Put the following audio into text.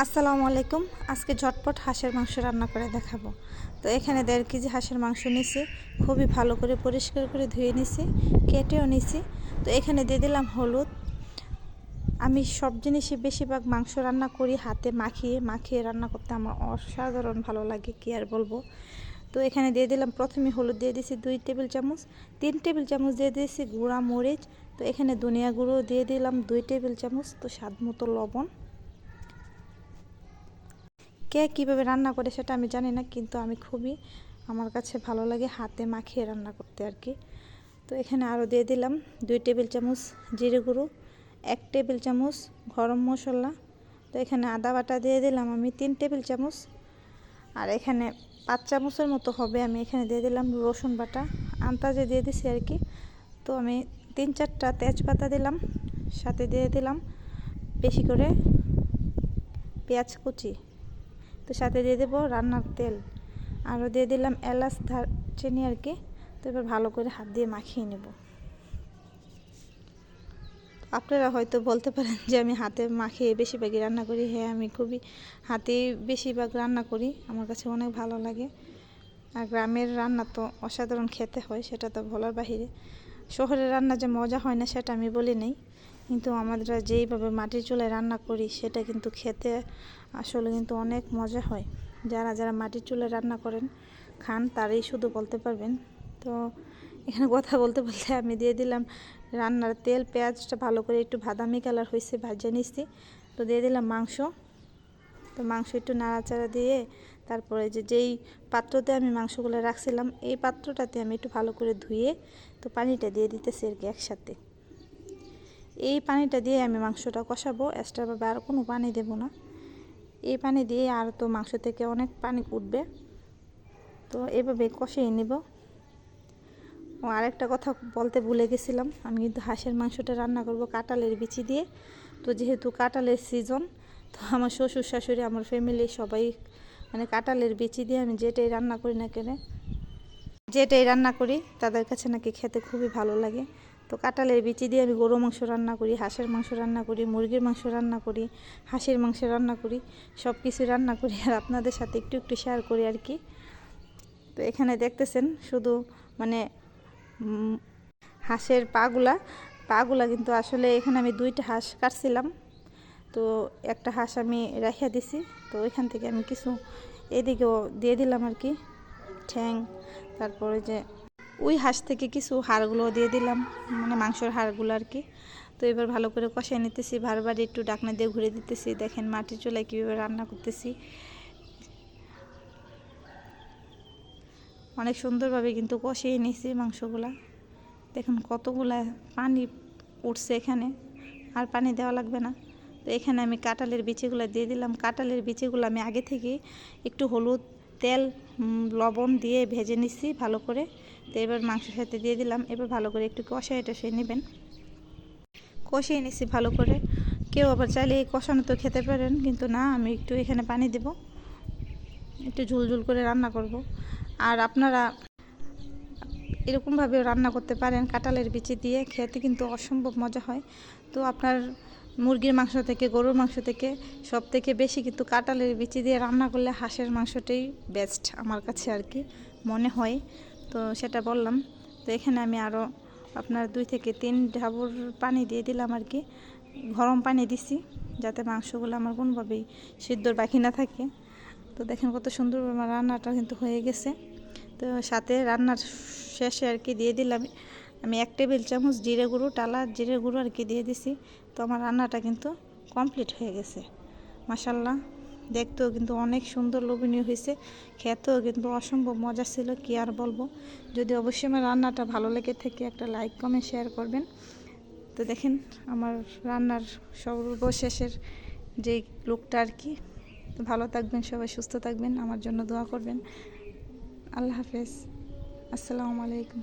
আসসালামু আলাইকুম। আজকে ঝটপট হাঁসের মাংস রান্না করে দেখাবো। তো এখানে 1.5 কেজি হাঁসের মাংস নিছি, খুবই ভালো করে পরিষ্কার করে ধুয়ে নিছি, কেটেও নিছি। তো এখানে দিয়ে দিলাম হলুদ। আমি সব জিনিসই বেশিরভাগ মাংস রান্না করি হাতে মাখিয়ে মাখিয়ে রান্না করতে আমার অসাধারণ ভালো লাগে, কি আর বলবো। তো এখানে দিয়ে দিলাম, প্রথমে হলুদ দিয়ে দিয়েছি 2 টেবিল চামচ, 3 টেবিল চামচ দিয়ে দিয়েছি গুঁড়া মরিচ। তো এখানে ধনিয়া গুঁড়ো দিয়ে দিলাম 2 টেবিল চামচ। তো স্বাদ মতো লবণ। কে কীভাবে রান্না করে সেটা আমি জানি না, কিন্তু আমার কাছে ভালো লাগে হাতে মাখিয়ে রান্না করতে আর কি। তো এখানে আরও দিয়ে দিলাম 2 টেবিল চামচ জিরে গুঁড়ো, 1 টেবিল চামচ গরম মশলা। তো এখানে আদা বাটা দিয়ে দিলাম আমি 3 টেবিল চামচ, আর এখানে 5 চামচের মতো হবে। আমি এখানে দিয়ে দিলাম রসুন বাটা, আন্দাজে দিয়ে দিছি আর কি। তো আমি 3-4টা তেজপাতা দিলাম, সাথে দিয়ে দিলাম বেশি করে পেঁয়াজ কুচি। তো সাথে দিয়ে দেবো রান্নার তেল, আরও দিয়ে দিলাম এলাচ দারচিনি আর কি। তো এবার ভালো করে হাত দিয়ে মাখিয়ে নেব। আপনারা হয়তো বলতে পারেন যে আমি হাতে মাখিয়ে বেশিরভাগই রান্না করি। হ্যাঁ, আমি খুবই হাতে বেশিরভাগ রান্না করি, আমার কাছে অনেক ভালো লাগে। আর গ্রামের রান্না তো অসাধারণ খেতে হয়, সেটা তো বলার বাহিরে। শহরের রান্না যে মজা হয় না সেটা আমি বলি নাই, কিন্তু আমরা যেইভাবে মাটির চুলায় রান্না করি সেটা কিন্তু খেতে আসলে কিন্তু অনেক মজা হয়। যারা যারা মাটির চুলায় রান্না করেন খান তারাই শুধু বলতে পারবেন। তো এখানে কথা বলতে বলতে আমি দিয়ে দিলাম রান্নার তেল। পেঁয়াজটা ভালো করে একটু বাদামি কালার হয়েছে, ভাজা নিচ্ছি। তো দিয়ে দিলাম মাংস। তো মাংস একটু নাড়াচাড়া দিয়ে তারপরে যেই পাত্রতে আমি মাংসগুলো রাখছিলাম এই পাত্রটাতে আমি একটু ভালো করে ধুয়ে তো পানিটা দিয়ে দিতেছি আর কি একসাথে। এই পানিটা দিয়ে আমি মাংসটা কষাবো, এক্সট্রাভাবে আর কোনো পানি দেব না। এই পানি দিয়ে আর তো মাংস থেকে অনেক পানি উঠবে, তো এভাবে কষিয়ে নেব। ও আরেকটা কথা বলতে ভুলে গেছিলাম, আমি কিন্তু হাঁসের মাংসটা রান্না করব কাঁঠালের বিচি দিয়ে। তো যেহেতু কাঁঠালের সিজন, তো আমার শ্বশুর শাশুড়ি আমার ফ্যামিলি সবাই মানে কাঁঠালের বিচি দিয়ে আমি যেটাই রান্না করি তাদের কাছে নাকি খেতে খুবই ভালো লাগে। তো কাঁঠালের বিচি দিয়ে আমি গরু মাংস রান্না করি, হাঁসের মাংস রান্না করি, মুরগির মাংস রান্না করি, হাঁসের মাংস রান্না করি, সব কিছু রান্না করি আর আপনাদের সাথে একটু একটু শেয়ার করি আর কি। তো এখানে দেখতেছেন শুধু মানে হাঁসের পাগুলা কিন্তু আসলে এখানে আমি 2টা হাঁস কাটছিলাম। তো একটা হাঁস আমি রেখে দিছি, তো ওইখান থেকে আমি কিছু এদিকেও দিয়ে দিলাম আর কি, ঠ্যাং। তারপরে যে ওই হাঁস থেকে কিছু হাড়গুলো দিয়ে দিলাম, মানে মাংসের হাড়গুলো আর কি। তো এবার ভালো করে কষিয়ে নিতেছি, বারবার একটু ঢাকনা দিয়ে ঘুরে দিতেছি। দেখেন মাটির চুলায় কীভাবে রান্না করতেছি, অনেক সুন্দরভাবে কিন্তু কষিয়ে নিয়েছি মাংসগুলা। দেখুন কতগুলা পানি উঠছে এখানে, আর পানি দেওয়া লাগবে না। তো এখানে আমি কাঁঠালের বিচিগুলো দিয়ে দিলাম। কাঁঠালের বিচিগুলো আমি আগে থেকে একটু হলুদ, তেল, লবণ দিয়ে ভেজে নিচ্ছি ভালো করে। তো এবার মাংসের সাথে দিয়ে দিলাম। এবার ভালো করে একটু কষিয়ে টষিয়ে নেবেন। কষিয়ে নিচ্ছি ভালো করে। কেউ আবার চাইলে এই কষানো তো খেতে পারেন, কিন্তু না, আমি একটু এখানে পানি দেব, একটু ঝুলঝুল করে রান্না করব। আর আপনারা এরকমভাবে রান্না করতে পারেন কাঁঠালের বিচি দিয়ে, খেতে কিন্তু অসম্ভব মজা হয়। তো আপনার মুরগির মাংস থেকে, গরুর মাংস থেকে সব থেকে বেশি কিন্তু কাঁঠালের বিচি দিয়ে রান্না করলে হাঁসের মাংসটাই বেস্ট আমার কাছে আর কি মনে হয়। তো সেটা বললাম। তো এখানে আমি আরও আপনার 2 থেকে 3 ঢাবুর পানি দিয়ে দিলাম আর কি, গরম পানি দিছি যাতে মাংসগুলো আমার কোনোভাবেই সিদ্ধর বাকি না থাকে। তো দেখেন কত সুন্দর আমার রান্নাটা কিন্তু হয়ে গেছে। তো সাথে রান্নার শেষে আর কি দিয়ে দিলাম আমি 1 টেবিল চামচ জিরে গুঁড়ো, টালা জিরে গুঁড়ো আর কি দিয়ে দিছি। তো আমার রান্নাটা কিন্তু কমপ্লিট হয়ে গেছে। মাশাল্লাহ, দেখতেও কিন্তু অনেক সুন্দর লোভনীয় হয়েছে, খেতেও কিন্তু অসম্ভব মজা ছিল, কি আর বলবো। যদি অবশ্যই আমার রান্নাটা ভালো লেগে থাকে একটা লাইক কমেন্ট শেয়ার করবেন। তো দেখেন আমার রান্নার সর্বশেষের যে লুকটা আর কি। তো ভালো থাকবেন সবাই, সুস্থ থাকবেন, আমার জন্য দোয়া করবেন। আল্লাহ হাফেজ, আসসালামু আলাইকুম।